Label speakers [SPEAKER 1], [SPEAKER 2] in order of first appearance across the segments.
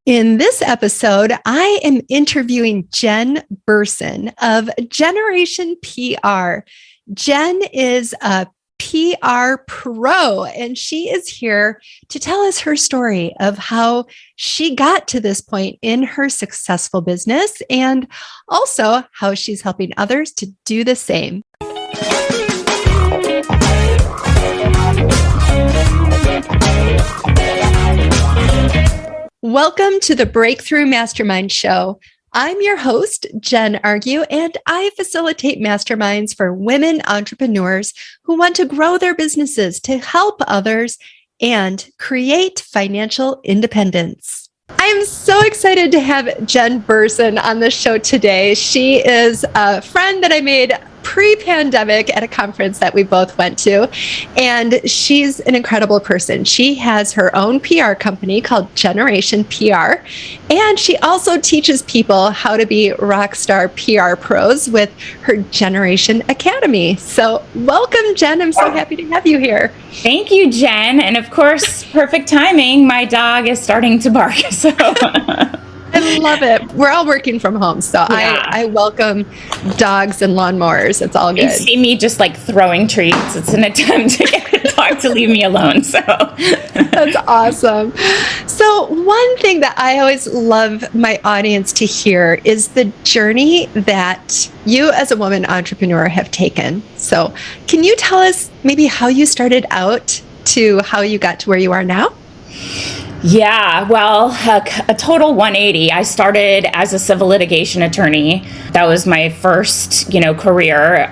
[SPEAKER 1] In this episode, I am interviewing Jenn Berson of Jeneration PR. Jenn is a PR pro, and she is here to tell us her story of how she got to this point in her successful business and also how she's helping others to do the same. Welcome to the Breakthrough Mastermind Show. I'm your host, Jenn Argue, and I facilitate masterminds for women entrepreneurs who want to grow their businesses to help others and create financial independence. I am so excited to have Jenn Berson on the show today. She is a friend that I made pre-pandemic at a conference that we both went to, and she's an incredible person. She has her own PR company called Jeneration PR, and she also teaches people how to be rock star PR pros with her Jeneration Academy. So welcome, Jenn. I'm so happy to have you here.
[SPEAKER 2] Thank you, Jen. And of course, perfect timing. My dog is starting to bark. So
[SPEAKER 1] I love it. We're all working from home, so yeah. I welcome dogs and lawnmowers. It's all good.
[SPEAKER 2] You see me just like throwing treats. It's an attempt to get the dog to leave me alone. So
[SPEAKER 1] that's awesome. So one thing that I always love my audience to hear is the journey that you as a woman entrepreneur have taken. So can you tell us maybe how you started out to how you got to where you are now?
[SPEAKER 2] Yeah, well, a total 180. I started as a civil litigation attorney. That was my first, career.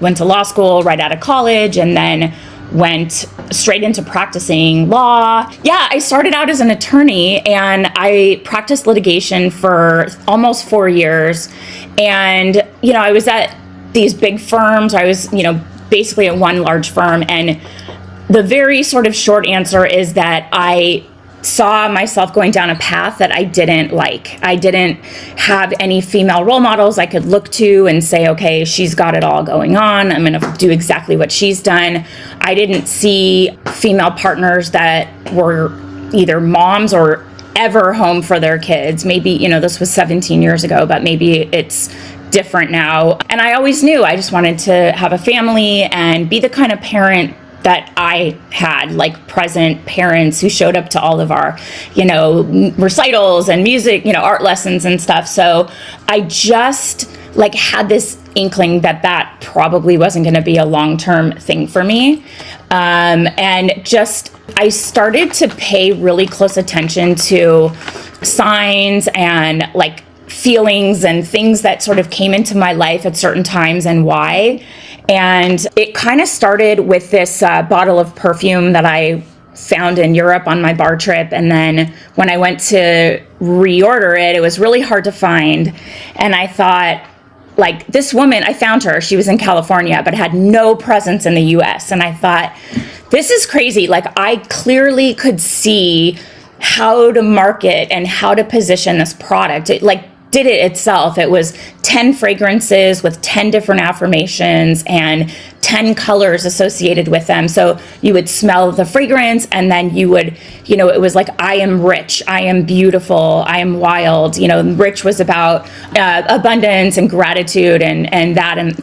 [SPEAKER 2] Went to law school right out of college and then went straight into practicing law. Yeah, I started out as an attorney and I practiced litigation for almost 4 years. And, I was at these big firms. I was, basically at one large firm. And the very sort of short answer is that I saw myself going down a path that I didn't like. I didn't have any female role models I could look to and say, okay, she's got it all going on. I'm going to do exactly what she's done. I didn't see female partners that were either moms or ever home for their kids. Maybe, this was 17 years ago, but maybe it's different now. And I always knew I just wanted to have a family and be the kind of parent that I had, like present parents who showed up to all of our, recitals and music, art lessons and stuff. So I just had this inkling that probably wasn't going to be a long-term thing for me. And just, I started to pay really close attention to signs and feelings and things that sort of came into my life at certain times and why. And it kind of started with this bottle of perfume that I found in Europe on my bar trip. And then when I went to reorder it, it was really hard to find. And I thought, this woman, I found her. She was in California, but had no presence in the US. And I thought, this is crazy. I clearly could see how to market and how to position this product. It did it itself. It was 10 fragrances with 10 different affirmations and 10 colors associated with them. So you would smell the fragrance and then you would, it was I am rich, I am beautiful, I am wild. Rich was about abundance and gratitude and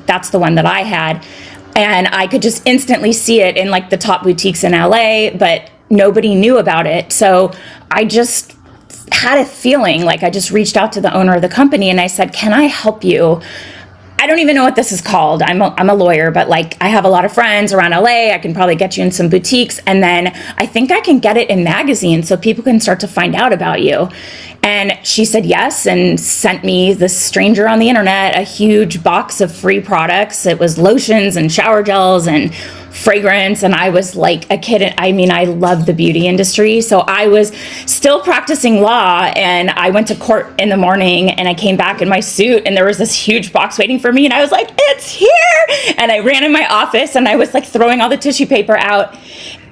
[SPEAKER 2] that's the one that I had. And I could just instantly see it in the top boutiques in LA, but nobody knew about it. So I just had a feeling I just reached out to the owner of the company and I said, can I help you? I don't even know what this is called. I'm a lawyer, but I have a lot of friends around LA. I can probably get you in some boutiques. And then I think I can get it in magazines so people can start to find out about you. And she said yes and sent me, this stranger on the internet, a huge box of free products. It was lotions and shower gels and fragrance. And I was like a kid. I mean, I love the beauty industry. So I was still practicing law and I went to court in the morning and I came back in my suit and there was this huge box waiting for me. And I was like, it's here. And I ran in my office and I was throwing all the tissue paper out.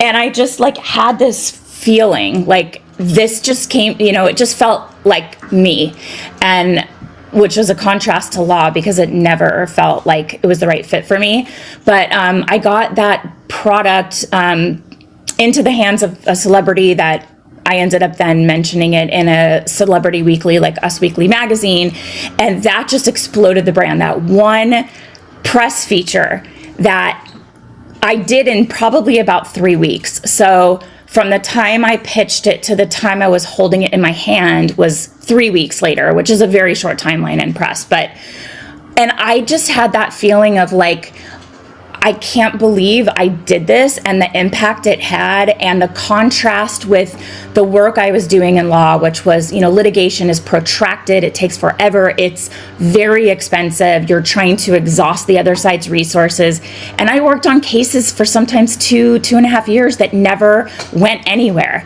[SPEAKER 2] And I just had this feeling this just came, it just felt like me. And which was a contrast to law because it never felt like it was the right fit for me. But I got that product into the hands of a celebrity that I ended up then mentioning it in a celebrity weekly like Us Weekly magazine. And that just exploded the brand. That one press feature that I did in probably about 3 weeks. So from the time I pitched it to the time I was holding it in my hand was 3 weeks later, which is a very short timeline in press. And I just had that feeling of like, I can't believe I did this and the impact it had, and the contrast with the work I was doing in law, which was, litigation is protracted. It takes forever. It's very expensive. You're trying to exhaust the other side's resources. And I worked on cases for sometimes 2.5 years that never went anywhere.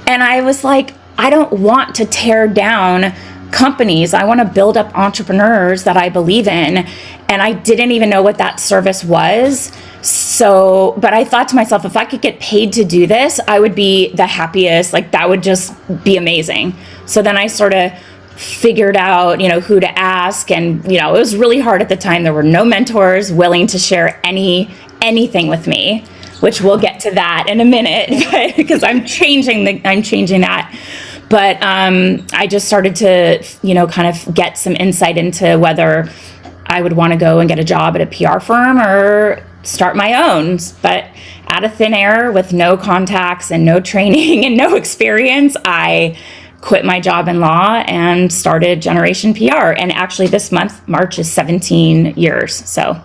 [SPEAKER 2] And I was like, I don't want to tear down companies. I want to build up entrepreneurs that I believe in. And I didn't even know what that service was. So, but I thought to myself, if I could get paid to do this, I would be the happiest. Like, that would just be amazing. So then I sort of figured out, who to ask. And, it was really hard at the time. There were no mentors willing to share anything with me, which we'll get to that in a minute, because I'm changing that. But I just started to, kind of get some insight into whether I would want to go and get a job at a PR firm or start my own. But out of thin air, with no contacts and no training and no experience, I quit my job in law and started Jeneration PR. And actually this month, March, is 17 years. So.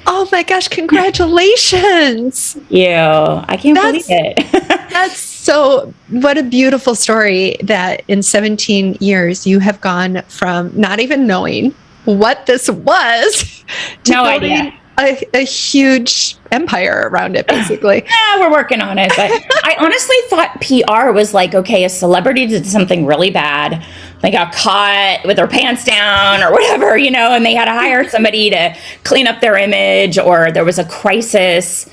[SPEAKER 1] Oh my gosh, congratulations.
[SPEAKER 2] Thank you. I can't believe it.
[SPEAKER 1] So what a beautiful story that in 17 years you have gone from not even knowing what this was to building a huge empire around it, basically.
[SPEAKER 2] Yeah, we're working on it. But I honestly thought PR was like, okay, a celebrity did something really bad. They got caught with their pants down or whatever, and they had to hire somebody to clean up their image, or there was a crisis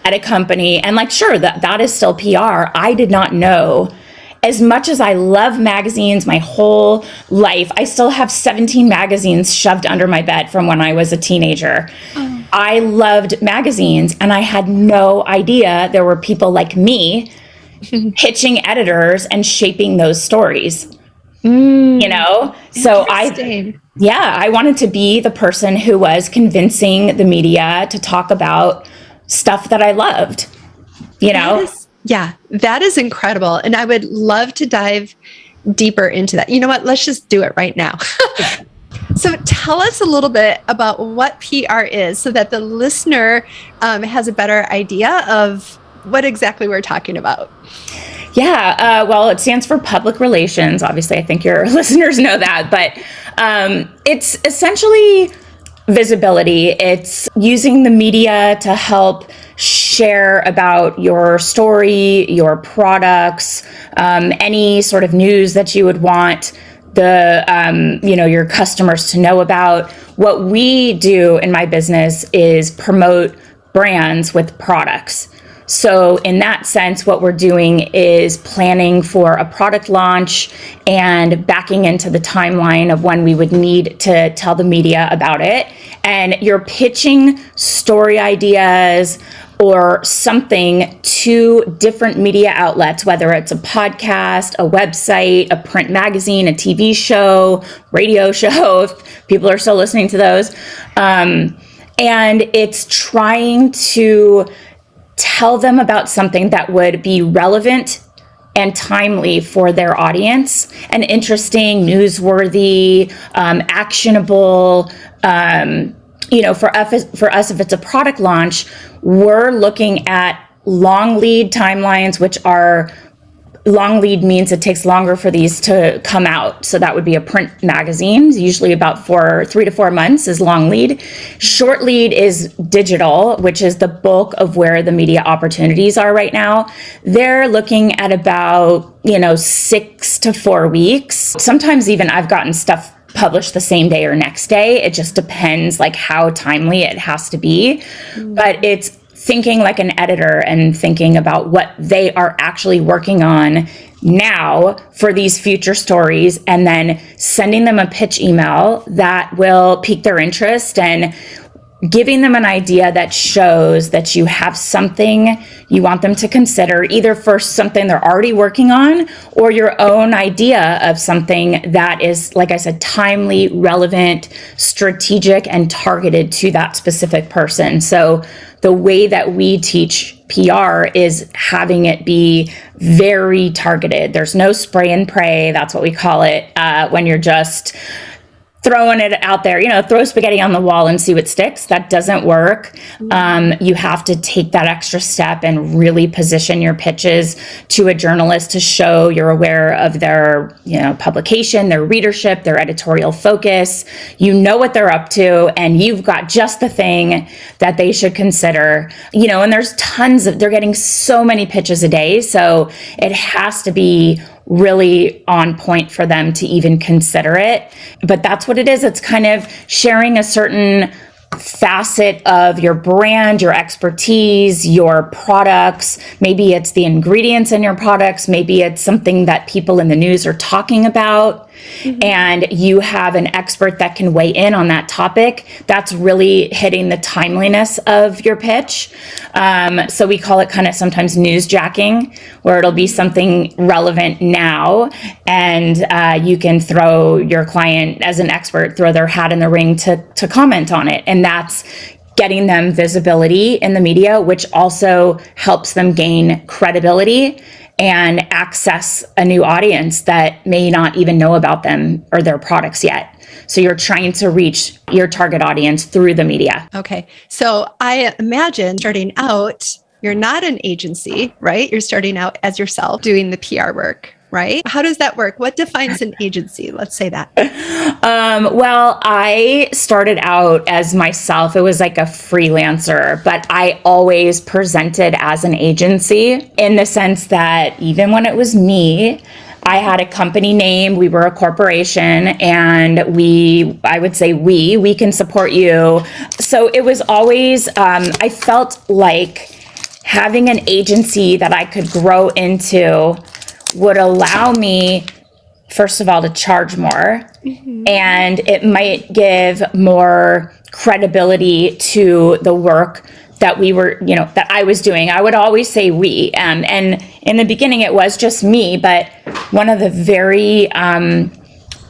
[SPEAKER 2] at a company. And like, sure, that is still PR. I did not know. As much as I love magazines my whole life, I still have 17 magazines shoved under my bed from when I was a teenager. Oh. I loved magazines, and I had no idea there were people like me pitching editors and shaping those stories. So I wanted to be the person who was convincing the media to talk about stuff that I loved,
[SPEAKER 1] That is incredible. And I would love to dive deeper into that. You know what? Let's just do it right now. So tell us a little bit about what PR is so that the listener has a better idea of what exactly we're talking about.
[SPEAKER 2] Yeah, well, it stands for public relations. Obviously, I think your listeners know that, but it's essentially visibility. It's using the media to help share about your story, your products, any sort of news that you would want your customers to know about. What we do in my business is promote brands with products. So in that sense, what we're doing is planning for a product launch and backing into the timeline of when we would need to tell the media about it. And you're pitching story ideas or something to different media outlets, whether it's a podcast, a website, a print magazine, a TV show, radio show, if people are still listening to those. And it's trying to tell them about something that would be relevant and timely for their audience, and interesting, newsworthy, actionable. For us, if it's a product launch, we're looking at long lead timelines, which are long lead means it takes longer for these to come out. So that would be a print magazine, usually about 3 to 4 months is long lead. Short lead is digital, which is the bulk of where the media opportunities are right now. They're looking at about, 6 to 4 weeks. Sometimes even I've gotten stuff published the same day or next day. It just depends like how timely it has to be. But it's thinking like an editor and thinking about what they are actually working on now for these future stories, and then sending them a pitch email that will pique their interest. And giving them an idea that shows that you have something you want them to consider, either for something they're already working on or your own idea of something that is, like I said, timely, relevant, strategic, and targeted to that specific person. So the way that we teach PR is having it be very targeted. There's no spray and pray. That's what we call it, when you're just throwing it out there, throw spaghetti on the wall and see what sticks. That doesn't work. You have to take that extra step and really position your pitches to a journalist to show you're aware of their, publication, their readership, their editorial focus. You know what they're up to, and you've got just the thing that they should consider, and there's they're getting so many pitches a day. So it has to be really on point for them to even consider it. But that's what it is. It's kind of sharing a certain facet of your brand, your expertise, your products. Maybe it's the ingredients in your products. Maybe it's something that people in the news are talking about. Mm-hmm. And you have an expert that can weigh in on that topic. That's really hitting the timeliness of your pitch. So we call it kind of sometimes newsjacking, where it'll be something relevant now, and you can throw your client as an expert, throw their hat in the ring to comment on it. And that's getting them visibility in the media, which also helps them gain credibility and access a new audience that may not even know about them or their products yet. So you're trying to reach your target audience through the media.
[SPEAKER 1] Okay. So I imagine starting out, you're not an agency, right? You're starting out as yourself doing the PR work, right? How does that work? What defines an agency? Let's say that.
[SPEAKER 2] Well, I started out as myself. It was like a freelancer, but I always presented as an agency in the sense that even when it was me, I had a company name, we were a corporation, and I would say we can support you. So it was always, I felt like having an agency that I could grow into would allow me, first of all, to charge more, mm-hmm. and it might give more credibility to the work that we were, that I was doing. I would always say we, and in the beginning it was just me, but one of the very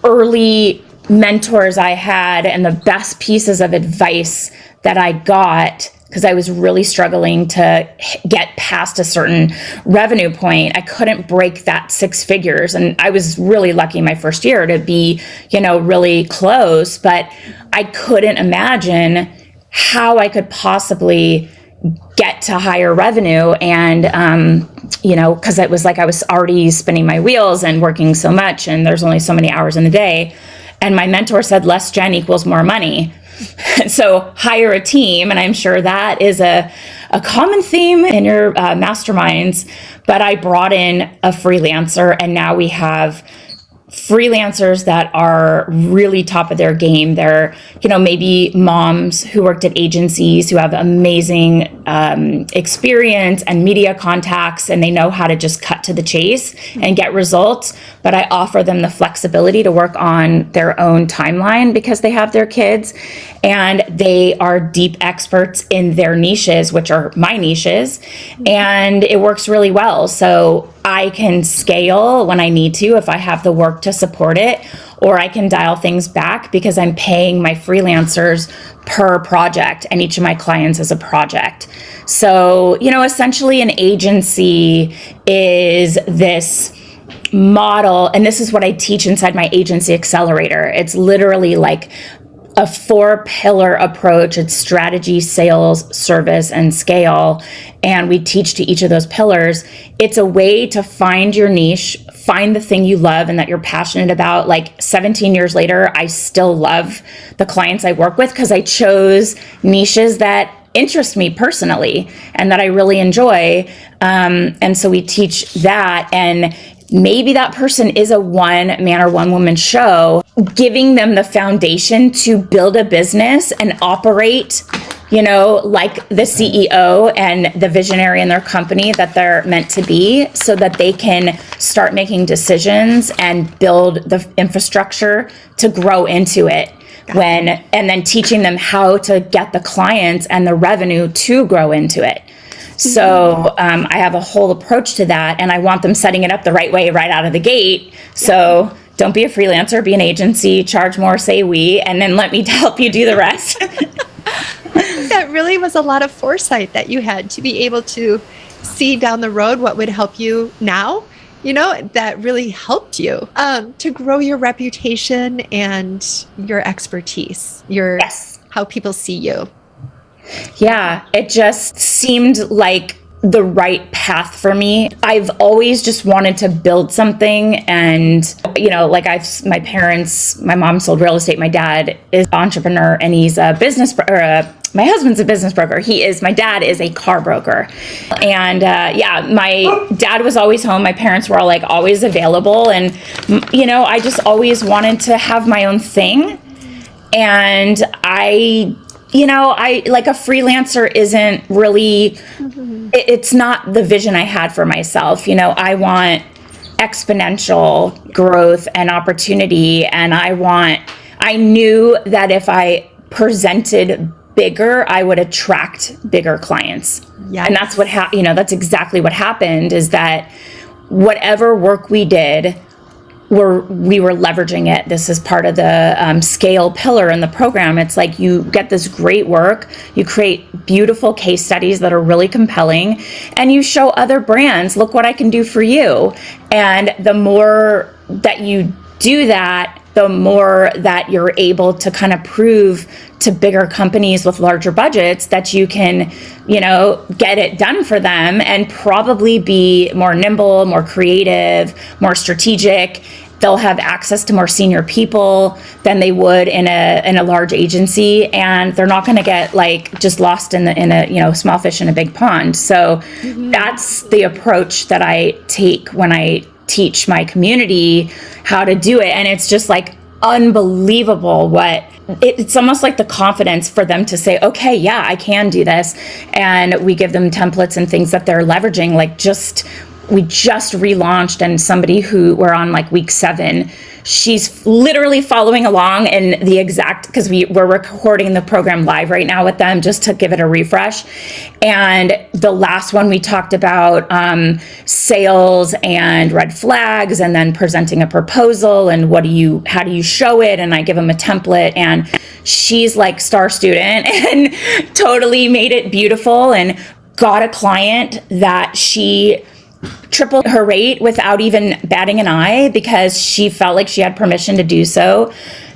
[SPEAKER 2] early mentors I had and the best pieces of advice that I got, because I was really struggling to get past a certain revenue point. I couldn't break that 6 figures. And I was really lucky my first year to be, really close, but I couldn't imagine how I could possibly get to higher revenue. And, because it was like I was already spinning my wheels and working so much, and there's only so many hours in the day. And my mentor said, less Jen equals more money. So hire a team. And I'm sure that is a common theme in your masterminds. But I brought in a freelancer, and now we have freelancers that are really top of their game. They're, maybe moms who worked at agencies who have amazing experience and media contacts, and they know how to just cut to the chase and get results. But I offer them the flexibility to work on their own timeline because they have their kids, and they are deep experts in their niches, which are my niches, and it works really well. So I can scale when I need to if I have the work to support it, or I can dial things back because I'm paying my freelancers per project, and each of my clients is a project. So, essentially an agency is this model, and this is what I teach inside my agency accelerator. It's literally like a 4-pillar approach. It's strategy, sales, service, and scale. And we teach to each of those pillars. It's a way to find your niche, find the thing you love and that you're passionate about. Like 17 years later, I still love the clients I work with because I chose niches that interest me personally and that I really enjoy. And so we teach that. And maybe that person is a one-man or one-woman show, giving them the foundation to build a business and operate, like the CEO and the visionary in their company that they're meant to be, so that they can start making decisions and build the infrastructure to grow into it. and then teaching them how to get the clients and the revenue to grow into it. So I have a whole approach to that, and I want them setting it up the right way right out of the gate. So don't be a freelancer, be an agency, charge more, say we, and then let me help you do the rest.
[SPEAKER 1] That really was a lot of foresight that you had to be able to see down the road what would help you now. That really helped you to grow your reputation and your expertise, how people see you.
[SPEAKER 2] Yeah, it just seemed like the right path for me. I've always just wanted to build something, and my parents, my mom sold real estate, my dad is an entrepreneur, and he's a business my husband's a business broker. My dad is a car broker. And my dad was always home. My parents were all always available. And, I just always wanted to have my own thing. And I like a freelancer isn't really, it's not the vision I had for myself. I want exponential growth and opportunity. And I knew that if I presented bigger, I would attract bigger clients. Yes. And that's that's exactly what happened, is that whatever work we did, we were leveraging it. This is part of the scale pillar in the program. It's like you get this great work, you create beautiful case studies that are really compelling, and you show other brands, look what I can do for you. And the more that you do that, the more that you're able to kind of prove to bigger companies with larger budgets that you can, get it done for them, and probably be more nimble, more creative, more strategic. They'll have access to more senior people than they would in a large agency, and they're not going to get just lost in a small fish in a big pond. So that's the approach that I take when I teach my community how to do it. And it's just unbelievable it's almost like the confidence for them to say, okay, yeah, I can do this. And we give them templates and things that they're leveraging. We just relaunched, and somebody who we're on week 7, she's literally following along in the exact, because we're recording the program live right now with them just to give it a refresh. And the last one we talked about sales and red flags, and then presenting a proposal, and how do you show it? And I give them a template, and she's star student and totally made it beautiful, and got a client that she tripled her rate without even batting an eye, because she felt like she had permission to do so.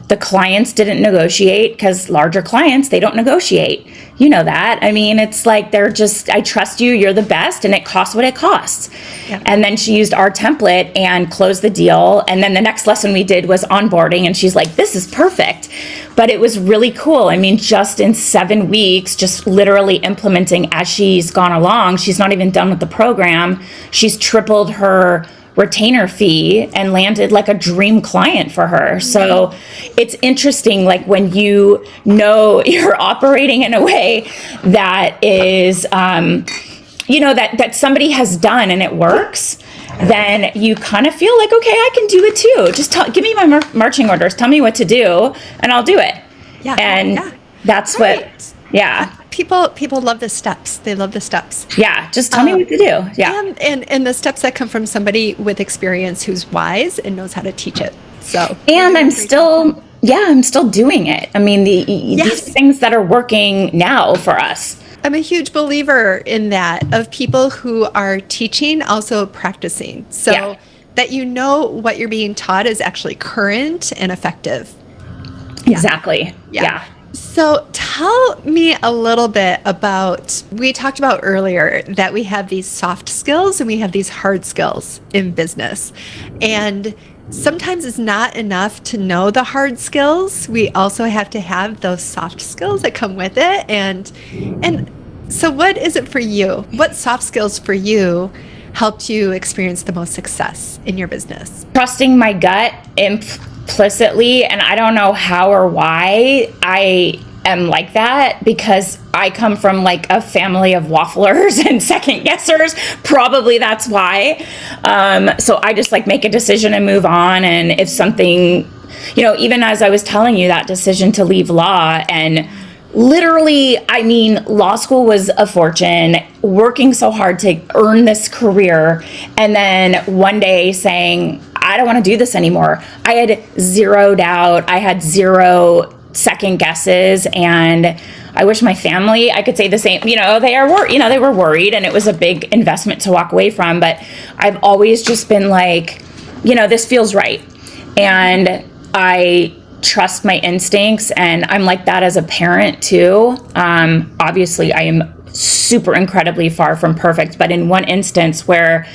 [SPEAKER 2] The clients didn't negotiate, because larger clients, they don't negotiate. You know that. I mean, it's they're just, I trust you, you're the best, and it costs what it costs. Yeah. And then she used our template and closed the deal. And then the next lesson we did was onboarding, and she's like, this is perfect. But it was really cool. I mean, just in 7 weeks, just literally implementing as she's gone along. She's not even done with the program. She's tripled her retainer fee and landed a dream client for her. So it's interesting, when you're operating in a way that is, that somebody has done and it works, then you kind of feel okay, I can do it too. Just give me my marching orders, tell me what to do, and I'll do it. Yeah. And that's right.
[SPEAKER 1] People love the steps. They love the steps.
[SPEAKER 2] Yeah, just tell me what to do. Yeah.
[SPEAKER 1] And the steps that come from somebody with experience who's wise and knows how to teach it. So,
[SPEAKER 2] and I'm still doing it. I mean, these things that are working now for us.
[SPEAKER 1] I'm a huge believer in that, of people who are teaching, also practicing. So that what you're being taught is actually current and effective.
[SPEAKER 2] Exactly. Yeah.
[SPEAKER 1] So tell me a little bit about, we talked about earlier that we have these soft skills and we have these hard skills in business. And sometimes it's not enough to know the hard skills. We also have to have those soft skills that come with it. And so what is it for you? What soft skills for you helped you experience the most success in your business?
[SPEAKER 2] Trusting my gut implicitly, and I don't know how or why I am like that, because I come from a family of wafflers and second guessers. Probably that's why. So I just make a decision and move on. And if something even as I was telling you that decision to leave law, and literally, I mean, law school was a fortune, working so hard to earn this career, and then one day saying, I don't want to do this anymore. I had zero doubt. I had zero second guesses, and I wish my family, I could say the same. They were worried, and it was a big investment to walk away from. But I've always just been like, this feels right, and I trust my instincts, and I'm like that as a parent too. Obviously, I am super incredibly far from perfect, but in one instance where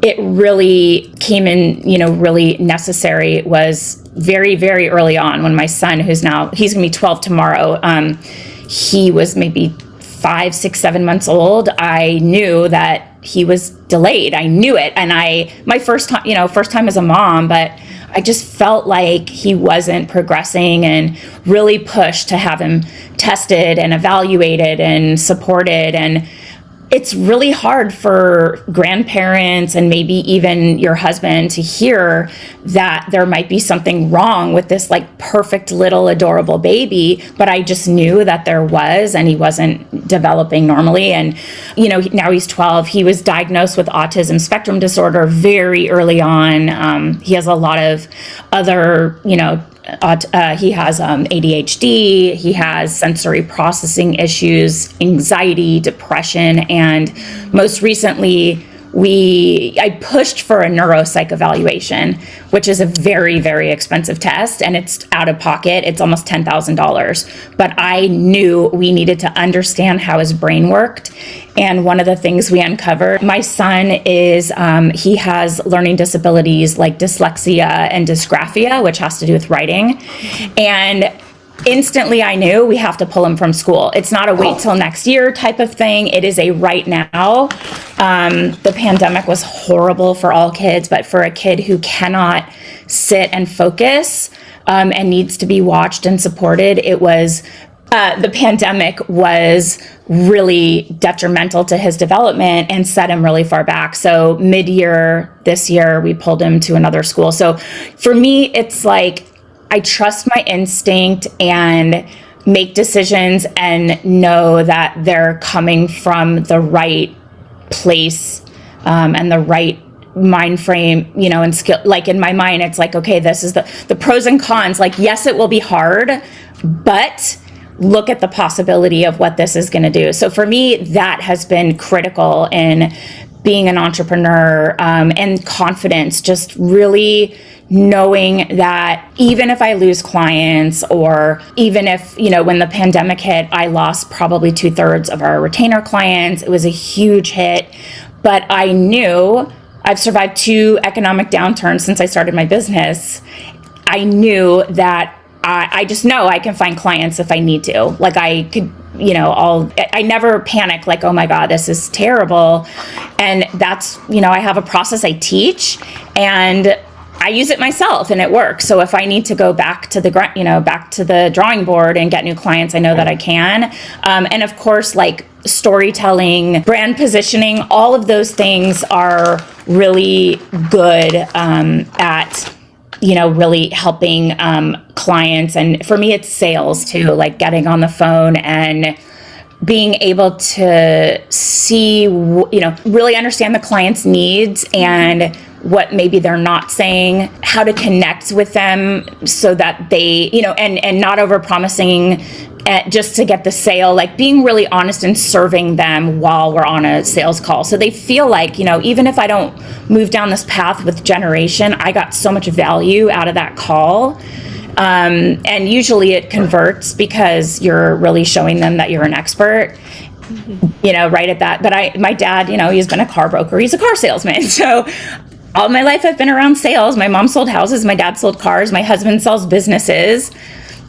[SPEAKER 2] it really came in, really necessary, was very, very early on when my son, he's going to be 12 tomorrow, he was maybe 5, 6, 7 months old. I knew that he was delayed. I knew it. And my first time as a mom, but I just felt like he wasn't progressing, and really pushed to have him tested and evaluated and supported. And it's really hard for grandparents and maybe even your husband to hear that there might be something wrong with this like perfect little adorable baby. But I just knew that there was, and he wasn't developing normally. And, now he's 12. He was diagnosed with autism spectrum disorder very early on. He has a lot of other, he has ADHD, he has sensory processing issues, anxiety, depression, and most recently, I pushed for a neuropsych evaluation, which is a very, very expensive test, and it's out of pocket. It's almost $10,000. But I knew we needed to understand how his brain worked. And one of the things we uncovered, my son he has learning disabilities like dyslexia and dysgraphia, which has to do with writing. And instantly I knew we have to pull him from school. It's not a wait till next year type of thing. It is a right now. The pandemic was horrible for all kids, but for a kid who cannot sit and focus and needs to be watched and supported, the pandemic was really detrimental to his development and set him really far back. So mid-year this year, we pulled him to another school. So for me, it's like, I trust my instinct and make decisions and know that they're coming from the right place and the right mind frame, and skill. Like in my mind, it's like, okay, this is the pros and cons. Like, yes, it will be hard, but look at the possibility of what this is going to do. So for me, that has been critical in being an entrepreneur, and confidence, just really knowing that even if I lose clients, or even if, when the pandemic hit, I lost probably 2/3 of our retainer clients. It was a huge hit, but I knew I've survived 2 economic downturns since I started my business. I knew that I just know I can find clients if I need to. Like I could, I never panic like, oh my God, this is terrible. And that's, I have a process I teach, and I use it myself, and it works. So if I need to go back to the drawing board and get new clients, I know that I can. And of course, like storytelling, brand positioning, all of those things are really good at really helping clients. And for me, it's sales too, like getting on the phone and being able to see, really understand the client's needs and what maybe they're not saying, how to connect with them so that they, and not over promising just to get the sale, like being really honest and serving them while we're on a sales call. So they feel like, even if I don't move down this path with Jeneration, I got so much value out of that call. And usually it converts because you're really showing them that you're an expert, right at that. But my dad, he's been a car broker. He's a car salesman. So all my life I've been around sales. My mom sold houses. My dad sold cars. My husband sells businesses.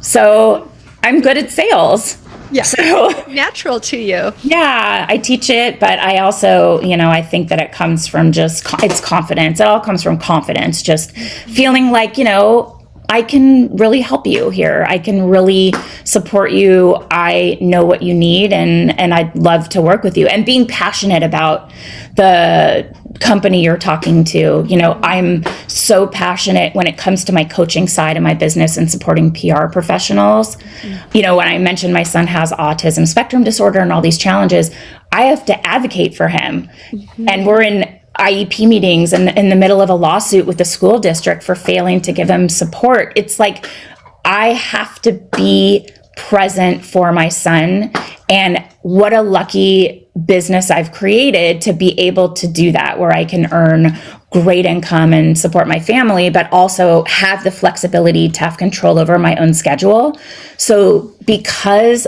[SPEAKER 2] So I'm good at sales.
[SPEAKER 1] Yeah.
[SPEAKER 2] So
[SPEAKER 1] natural to you.
[SPEAKER 2] Yeah, I teach it, but I also, I think that it comes from it's confidence. It all comes from confidence. Just feeling like, I can really help you here. I can really support you. I know what you need, and I'd love to work with you. And being passionate about the company you're talking to. I'm so passionate when it comes to my coaching side of my business and supporting PR professionals. When I mentioned my son has autism spectrum disorder and all these challenges, I have to advocate for him. And we're in IEP meetings and in the middle of a lawsuit with the school district for failing to give him support. It's like I have to be present for my son, and what a lucky business I've created to be able to do that, where I can earn great income and support my family, but also have the flexibility to have control over my own schedule. So because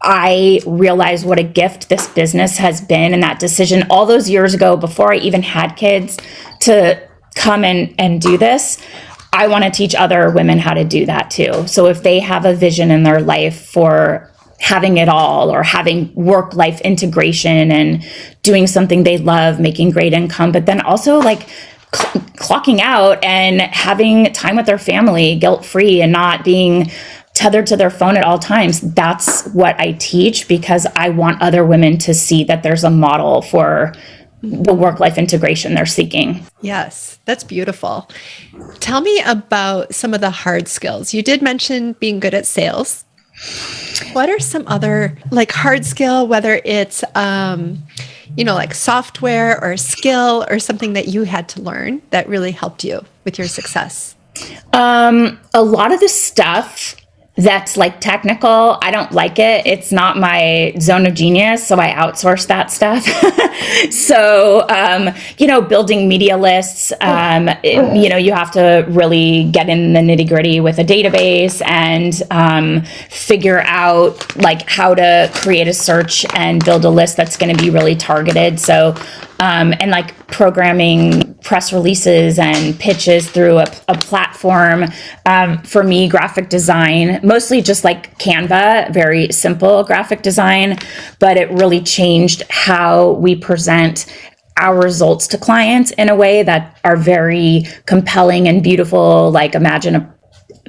[SPEAKER 2] I realized what a gift this business has been, and that decision all those years ago before I even had kids to come and do this, I want to teach other women how to do that too. So if they have a vision in their life for having it all, or having work-life integration and doing something they love, making great income, but then also like clocking out and having time with their family guilt-free and not being tethered to their phone at all times. That's what I teach, because I want other women to see that there's a model for the work-life integration they're seeking.
[SPEAKER 1] Yes, that's beautiful. Tell me about some of the hard skills. You did mention being good at sales. What are some other hard skill, whether it's, like software or skill or something that you had to learn that really helped you with your success?
[SPEAKER 2] A lot of the stuff that's technical, I don't like it. It's not my zone of genius, so I outsource that stuff. So, building media lists, you have to really get in the nitty gritty with a database and figure out how to create a search and build a list that's going to be really targeted. So, and programming press releases and pitches through a platform. For me, graphic design, mostly just Canva, very simple graphic design, but it really changed how we present our results to clients in a way that are very compelling and beautiful. Imagine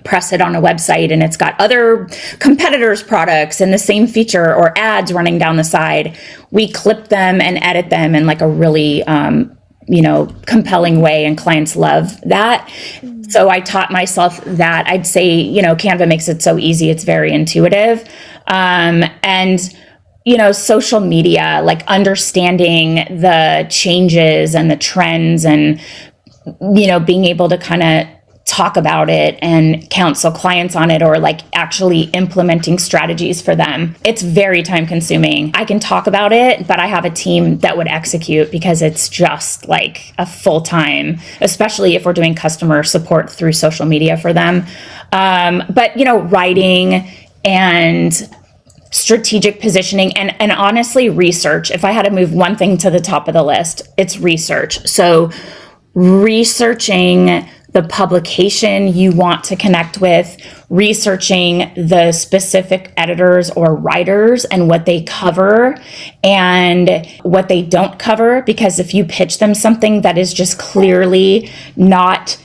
[SPEAKER 2] press it on a website and it's got other competitors' products and the same feature or ads running down the side. We clip them and edit them in a really compelling way, and clients love that. So I taught myself that. I'd say, Canva makes it so easy. It's very intuitive. And social media, understanding the changes and the trends, and, being able to kind of talk about it and counsel clients on it, or actually implementing strategies for them. It's very time consuming. I can talk about it, but I have a team that would execute, because it's just a full time, especially if we're doing customer support through social media for them. But writing and strategic positioning and honestly research. If I had to move one thing to the top of the list, it's research. So researching the publication you want to connect with, researching the specific editors or writers and what they cover and what they don't cover. Because if you pitch them something that is just clearly not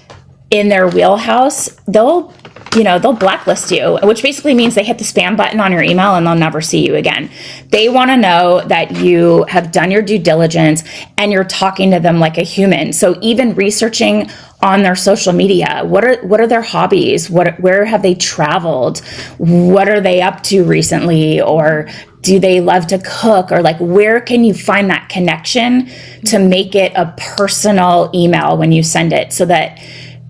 [SPEAKER 2] in their wheelhouse, they'll blacklist you, which basically means they hit the spam button on your email and they'll never see you again. They want to know that you have done your due diligence and you're talking to them like a human. So even researching on their social media, what are their hobbies? Where have they traveled? What are they up to recently? Or do they love to cook? Or where can you find that connection to make it a personal email when you send it, so that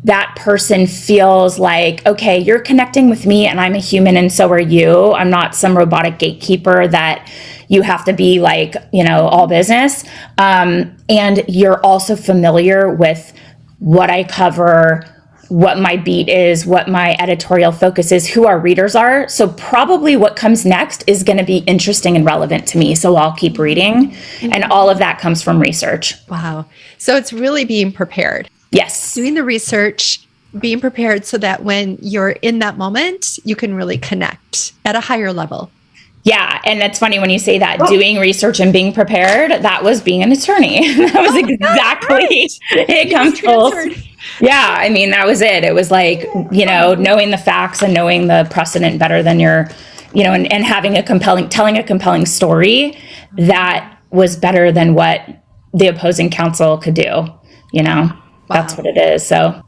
[SPEAKER 2] that person feels okay, you're connecting with me and I'm a human and so are you. I'm not some robotic gatekeeper that you have to be all business. And you're also familiar with what I cover, what my beat is, what my editorial focus is, who our readers are. So probably what comes next is going to be interesting and relevant to me. So I'll keep reading. And all of that comes from research.
[SPEAKER 1] Wow. So it's really being prepared.
[SPEAKER 2] Yes.
[SPEAKER 1] Doing the research, being prepared so that when you're in that moment, you can really connect at a higher level.
[SPEAKER 2] Yeah, and that's funny when you say that, doing research and being prepared, that was being an attorney. That was exactly, it comes full. Yeah, I mean, that was it. It was like, knowing the facts and knowing the precedent better than and having telling a compelling story that was better than what the opposing counsel could do, That's what it is. So,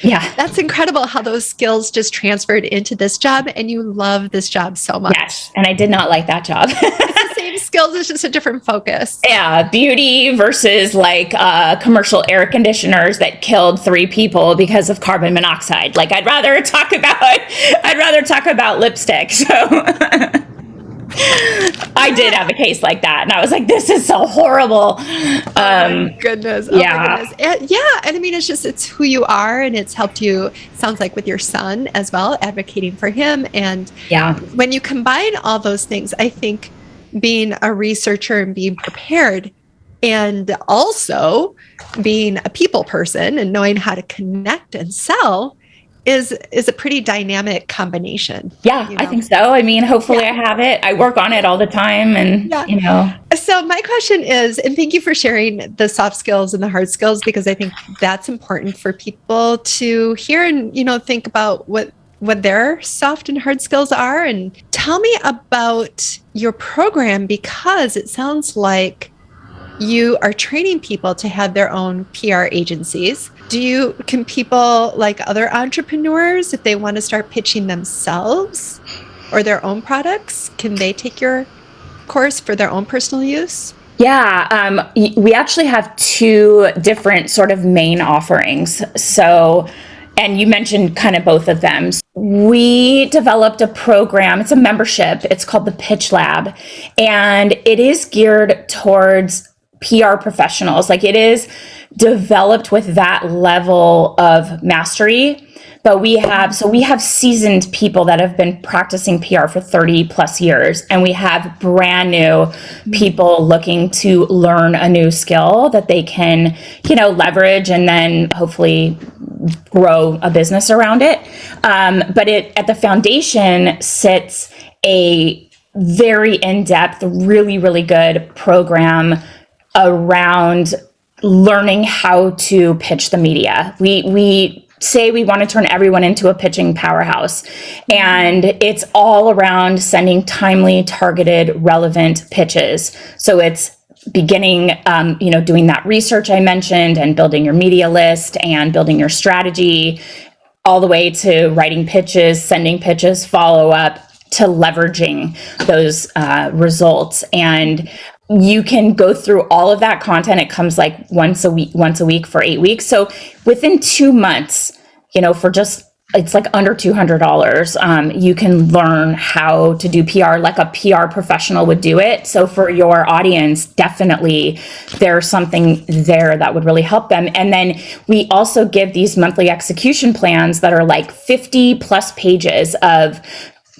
[SPEAKER 2] yeah.
[SPEAKER 1] That's incredible how those skills just transferred into this job, and you love this job so much.
[SPEAKER 2] Yes, and I did not like that job.
[SPEAKER 1] It's the same skills, it's just a different focus.
[SPEAKER 2] Yeah, beauty versus like commercial air conditioners that killed 3 people because of carbon monoxide. Like I'd rather talk about lipstick. So I did have a case like that, and I was like, "This is so horrible."
[SPEAKER 1] Oh my goodness! Oh my goodness! And I mean, it's who you are, and it's helped you. Sounds like with your son as well, advocating for him, and when you combine all those things, I think being a researcher and being prepared, and also being a people person and knowing how to connect and sell is a pretty dynamic combination.
[SPEAKER 2] Yeah, I think so. I mean, hopefully I have it. I work on it all the time, and
[SPEAKER 1] So my question is, and thank you for sharing the soft skills and the hard skills, because I think that's important for people to hear and, think about what their soft and hard skills are. And tell me about your program, because it sounds like you are training people to have their own PR agencies. Can people, like other entrepreneurs, if they want to start pitching themselves or their own products, can they take your course for their own personal use?
[SPEAKER 2] Yeah, we actually have 2 different sort of main offerings. So, and you mentioned kind of both of them. We developed a program, it's a membership, it's called the Pitch Lab, and it is geared towards PR professionals. Like, it is developed with that level of mastery. But we have seasoned people that have been practicing PR for 30 plus years. And we have brand new people looking to learn a new skill that they can, leverage and then hopefully grow a business around it. But at the foundation sits a very in-depth, really, really good program around learning how to pitch the media. We say we want to turn everyone into a pitching powerhouse, and it's all around sending timely, targeted, relevant pitches. So it's beginning, doing that research I mentioned, and building your media list and building your strategy, all the way to writing pitches, sending pitches, follow up, to leveraging those results. And you can go through all of that content. It comes like once a week for 8 weeks. So within 2 months, it's like under $200. You can learn how to do PR like a PR professional would do it. So for your audience, definitely there's something there that would really help them. And then we also give these monthly execution plans that are like 50 plus pages of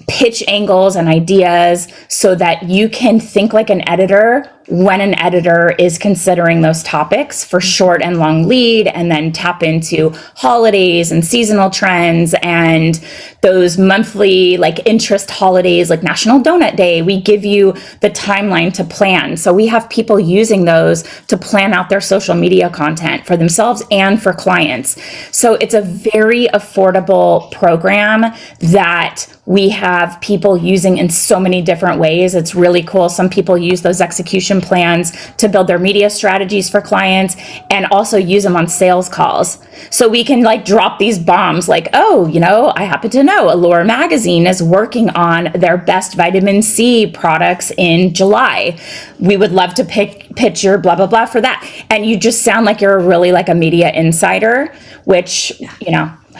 [SPEAKER 2] pitch angles and ideas, so that you can think like an editor when an editor is considering those topics for short and long lead, and then tap into holidays and seasonal trends and those monthly like interest holidays like National Donut Day. We give you the timeline to plan. So we have people using those to plan out their social media content for themselves and for clients. So it's a very affordable program that we have people using in so many different ways. It's really cool. Some people use those execution plans to build their media strategies for clients, and also use them on sales calls. So we can like drop these bombs like, I happen to know Allure Magazine is working on their best vitamin C products in July. We would love to pitch your blah, blah, blah for that. And you just sound like you're really like a media insider, which,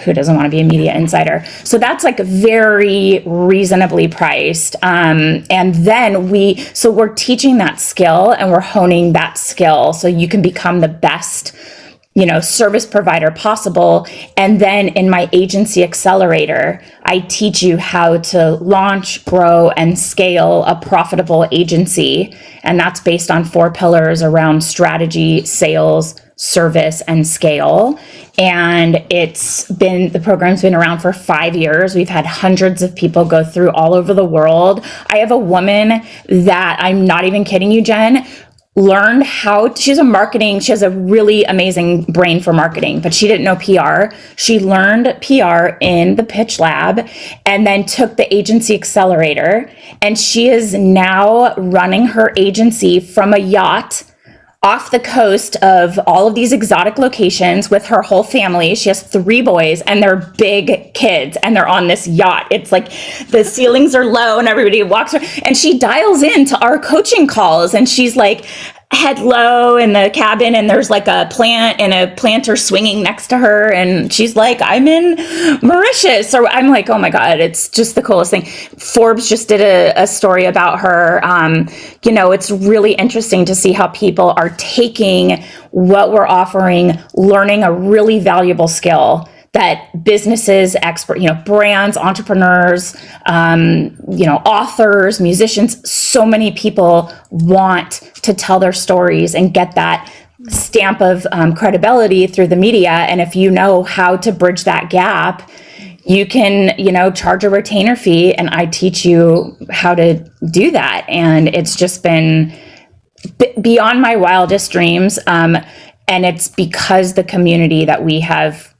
[SPEAKER 2] who doesn't want to be a media insider? So that's like very reasonably priced. And then we're teaching that skill, and we're honing that skill so you can become the best, service provider possible. And then in my agency accelerator, I teach you how to launch, grow, and scale a profitable agency. And that's based on 4 pillars around strategy, sales, service and scale. And the program's been around for 5 years. We've had hundreds of people go through all over the world. I have a woman that, I'm not even kidding you, Jen, she has a really amazing brain for marketing, but she didn't know PR. She learned PR in the Pitch Lab and then took the agency accelerator. And she is now running her agency from a yacht off the coast of all of these exotic locations with her whole family. She has 3 boys and they're big kids and they're on this yacht. It's like the ceilings are low and everybody walks around, and she dials into our coaching calls and she's like head low in the cabin, and there's like a plant and a planter swinging next to her, and she's like, I'm in Mauritius. Or I'm like, oh my God, it's just the coolest thing. Forbes just did a story about her. It's really interesting to see how people are taking what we're offering, learning a really valuable skill that businesses, brands, entrepreneurs, authors, musicians, so many people want to tell their stories and get that stamp of credibility through the media. And if you know how to bridge that gap, you can, charge a retainer fee, and I teach you how to do that. And it's just been beyond my wildest dreams. And it's because the community that we have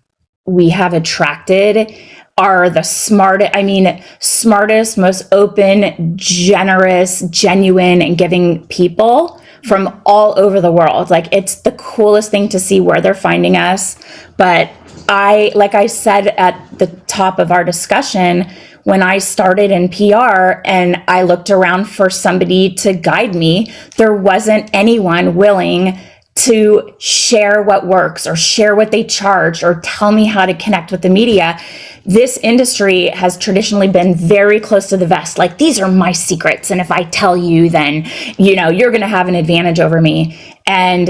[SPEAKER 2] attracted are the smartest, most open, generous, genuine, and giving people from all over the world. Like, it's the coolest thing to see where they're finding us. But like I said at the top of our discussion, when I started in PR and I looked around for somebody to guide me, there wasn't anyone willing to share what works or share what they charge or tell me how to connect with the media. This industry has traditionally been very close to the vest. Like, these are my secrets, and if I tell you, then, you're going to have an advantage over me. And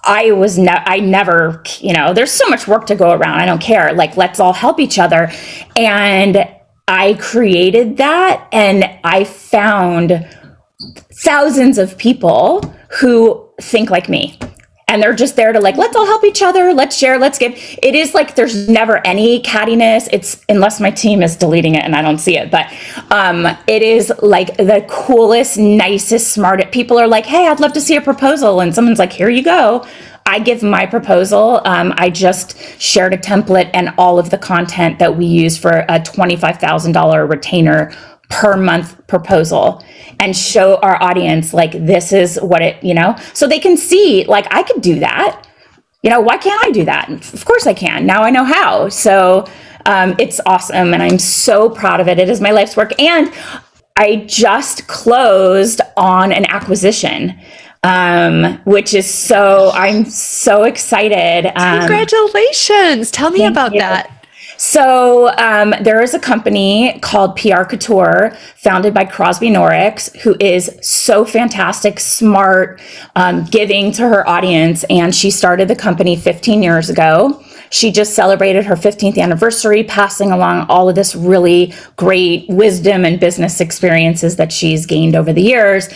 [SPEAKER 2] I never, there's so much work to go around. I don't care. Like, let's all help each other. And I created that, and I found thousands of people who think like me. And they're just there to let's all help each other. Let's share, let's give. It is like, there's never any cattiness. It's, unless my team is deleting it and I don't see it, but it is like the coolest, nicest, smartest. People are like, hey, I'd love to see a proposal. And someone's like, here you go. I give my proposal. I just shared a template and all of the content that we use for a $25,000 retainer per month proposal, and show our audience, this is what so they can see, I could do that. Why can't I do that? Of course I can. Now I know how. So it's awesome. And I'm so proud of it. It is my life's work. And I just closed on an acquisition, which is I'm so excited.
[SPEAKER 1] Congratulations. Tell me about that.
[SPEAKER 2] So there is a company called PR Couture, founded by Crosby Norrix, who is so fantastic, smart, giving to her audience. And she started the company 15 years ago. She just celebrated her 15th anniversary, passing along all of this really great wisdom and business experiences that she's gained over the years.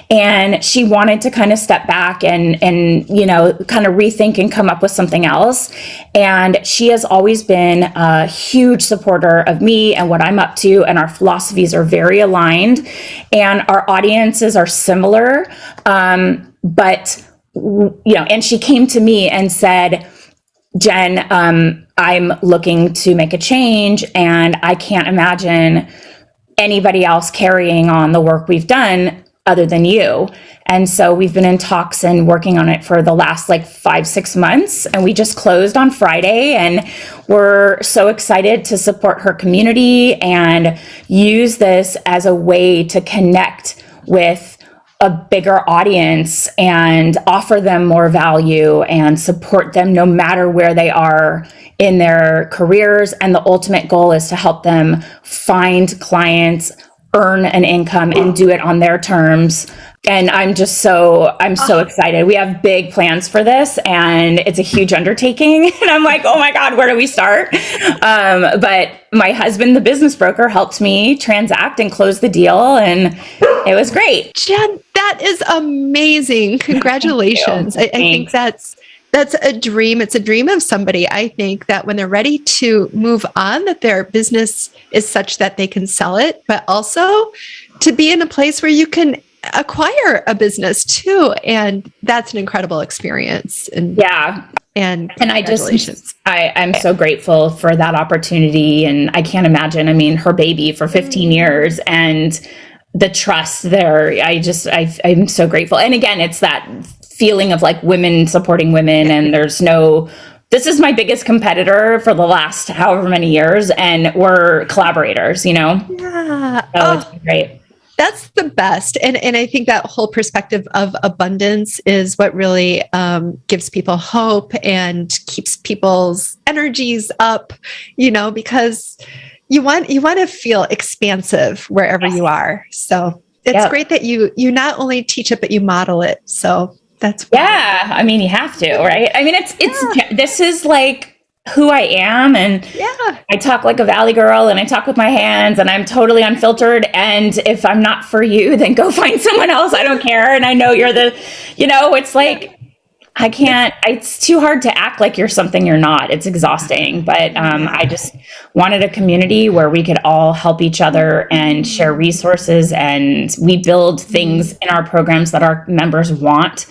[SPEAKER 2] And she wanted to kind of step back and kind of rethink and come up with something else. And she has always been a huge supporter of me and what I'm up to. And our philosophies are very aligned, and our audiences are similar. But and she came to me and said, Jen, I'm looking to make a change, and I can't imagine anybody else carrying on the work we've done other than you. And so we've been in talks and working on it for the last 5-6 months. And we just closed on Friday, and we're so excited to support her community and use this as a way to connect with a bigger audience and offer them more value and support them no matter where they are in their careers. And the ultimate goal is to help them find clients, earn an income, and do it on their terms. And I'm so excited. We have big plans for this, and it's a huge undertaking. And I'm like, oh my God, where do we start? But my husband, the business broker, helped me transact and close the deal, and it was great.
[SPEAKER 1] Jen, that is amazing. Congratulations. I think that's That's a dream. It's a dream of somebody, I think, that when they're ready to move on, that their business is such that they can sell it, but also to be in a place where you can acquire a business too. And that's an incredible experience. And
[SPEAKER 2] Yeah.
[SPEAKER 1] And
[SPEAKER 2] congratulations. I'm so grateful for that opportunity. And I can't imagine, I mean, her baby for 15 years and the trust there. I'm so grateful. And again, it's that feeling of like women supporting women, and this is my biggest competitor for the last however many years, and we're collaborators,
[SPEAKER 1] Yeah.
[SPEAKER 2] So it's been great.
[SPEAKER 1] That's the best. And I think that whole perspective of abundance is what really gives people hope and keeps people's energies up, because you want to feel expansive wherever you are. So it's great that you not only teach it, but you model it. So that's
[SPEAKER 2] I mean, you have to, right? I mean, this is like who I am, and I talk like a Valley girl, and I talk with my hands, and I'm totally unfiltered. And if I'm not for you, then go find someone else. I don't care. And I know you're it's like, I can't, it's too hard to act like you're something you're not. It's exhausting. But I just wanted a community where we could all help each other and share resources. And we build things in our programs that our members want.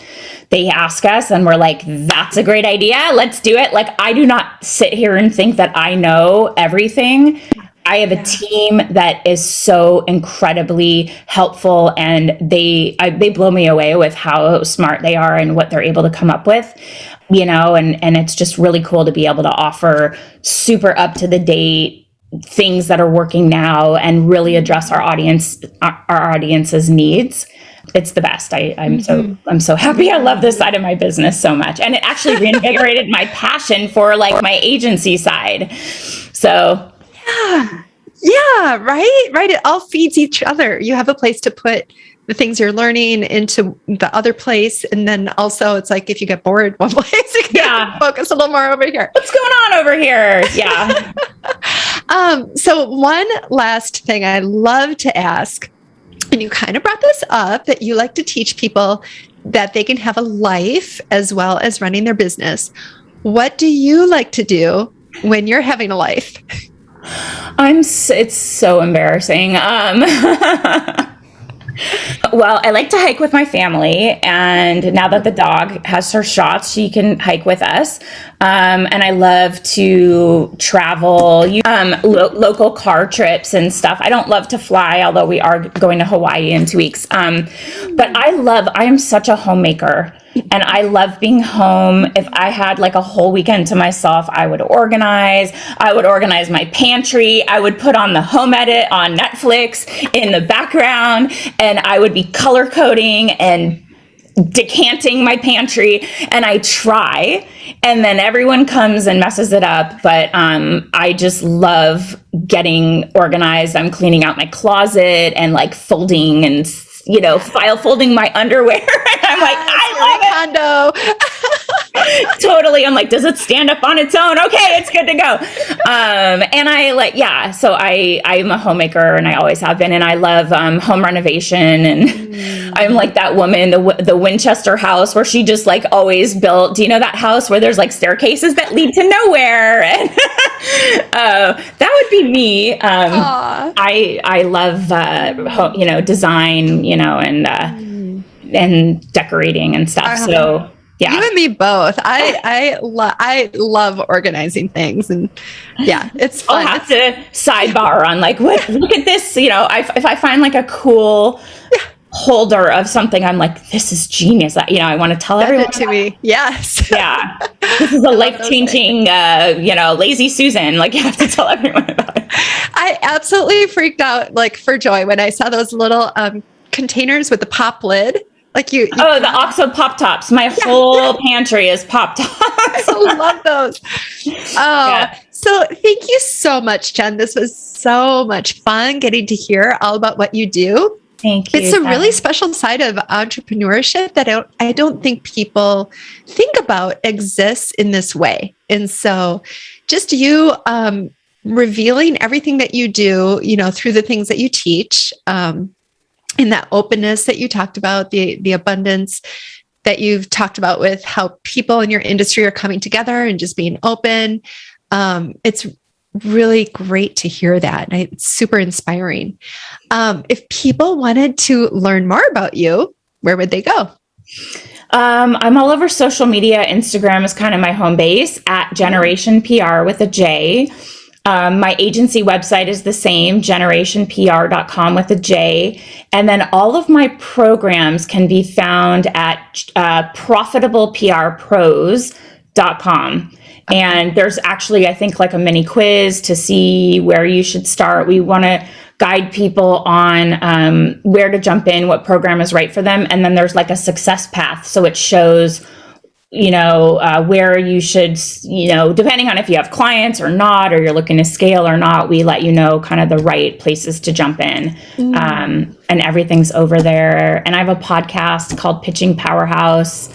[SPEAKER 2] They ask us and we're like, that's a great idea. Let's do it. Like, I do not sit here and think that I know everything. I have a team that is so incredibly helpful, and they blow me away with how smart they are and what they're able to come up with, and it's just really cool to be able to offer super up to the date things that are working now and really address our audience's needs. It's the best. I'm so happy. I love this side of my business so much. And it actually reinvigorated my passion for like my agency side. So
[SPEAKER 1] yeah, right. It all feeds each other. You have a place to put the things you're learning into the other place. And then also it's like, if you get bored one place, you can focus a little more over here.
[SPEAKER 2] What's going on over here? Yeah.
[SPEAKER 1] So one last thing I love to ask, and you kind of brought this up, that you like to teach people that they can have a life as well as running their business. What do you like to do when you're having a life?
[SPEAKER 2] It's so embarrassing. Well, I like to hike with my family, and now that the dog has her shots, she can hike with us. And I love to travel, local car trips and stuff. I don't love to fly, although we are going to Hawaii in 2 weeks. But I am such a homemaker, and I love being home. If I had like a whole weekend to myself, I would organize my pantry. I would put on the home edit on Netflix in the background, and I would be color coding and decanting my pantry, and I try, and then everyone comes and messes it up. But I just love getting organized. I'm cleaning out my closet and like folding and file folding my underwear. And I'm like, I love it. Condo. Totally. I'm like, does it stand up on its own? Okay, it's good to go. And so I'm a homemaker, and I always have been, and I love home renovation. And I'm like that woman, the Winchester house, where she just like always built, do you know that house where there's like staircases that lead to nowhere? And that would be me. I love, design, and decorating and stuff. So yeah.
[SPEAKER 1] You and me both. I love organizing things, and it's fun.
[SPEAKER 2] I'll have to sidebar on like, look at this, if I find like a cool holder of something, I'm like, this is genius. I want to tell everyone
[SPEAKER 1] it to me. Yes.
[SPEAKER 2] Yeah. This is a life-changing, lazy Susan. Like, you have to tell everyone about it.
[SPEAKER 1] I absolutely freaked out like for joy when I saw those little containers with the pop lid. Like the
[SPEAKER 2] OXO Pop Tops. My whole pantry is Pop Tops.
[SPEAKER 1] I love those. So thank you so much, Jenn. This was so much fun getting to hear all about what you do.
[SPEAKER 2] Thank you.
[SPEAKER 1] It's a really special side of entrepreneurship that I don't think people think about exists in this way. And so just you revealing everything that you do, through the things that you teach, and that openness that you talked about, the abundance, that you've talked about with how people in your industry are coming together and just being open. It's really great to hear that. It's super inspiring. If people wanted to learn more about you, where would they go?
[SPEAKER 2] I'm all over social media. Instagram is kind of my home base at Jeneration PR with a J. My agency website is the same, generationpr.com with a J. And then all of my programs can be found at profitableprpros.com. And there's actually, I think, like a mini quiz to see where you should start. We want to guide people on where to jump in, what program is right for them. And then there's like a success path. So it shows, where you should, depending on if you have clients or not, or you're looking to scale or not, we let you know kind of the right places to jump in. And everything's over there. And I have a podcast called Pitching Powerhouse.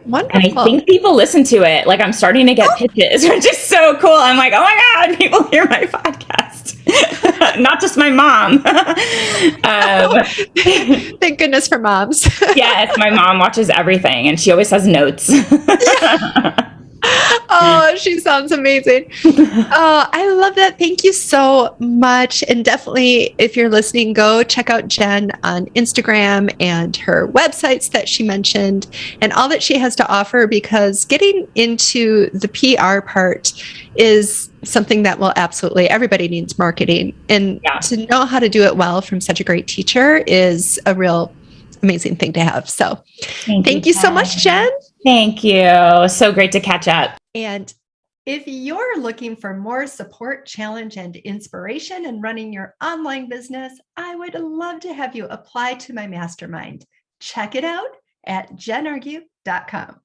[SPEAKER 1] Wonderful.
[SPEAKER 2] And I think people listen to it. Like I'm starting to get pitches, which is so cool. I'm like, oh my God, people hear my podcast. Not just my mom.
[SPEAKER 1] Thank goodness for moms.
[SPEAKER 2] Yes, my mom watches everything and she always has notes.
[SPEAKER 1] Oh, she sounds amazing. Oh, I love that. Thank you so much. And definitely, if you're listening, go check out Jenn on Instagram and her websites that she mentioned and all that she has to offer, because getting into the PR part is something that will absolutely, everybody needs marketing. And to know how to do it well from such a great teacher is a real amazing thing to have. So thank you so much, Jenn.
[SPEAKER 2] Thank you. So great to catch up.
[SPEAKER 1] And if you're looking for more support, challenge, and inspiration in running your online business, I would love to have you apply to my mastermind. Check it out at jenargue.com.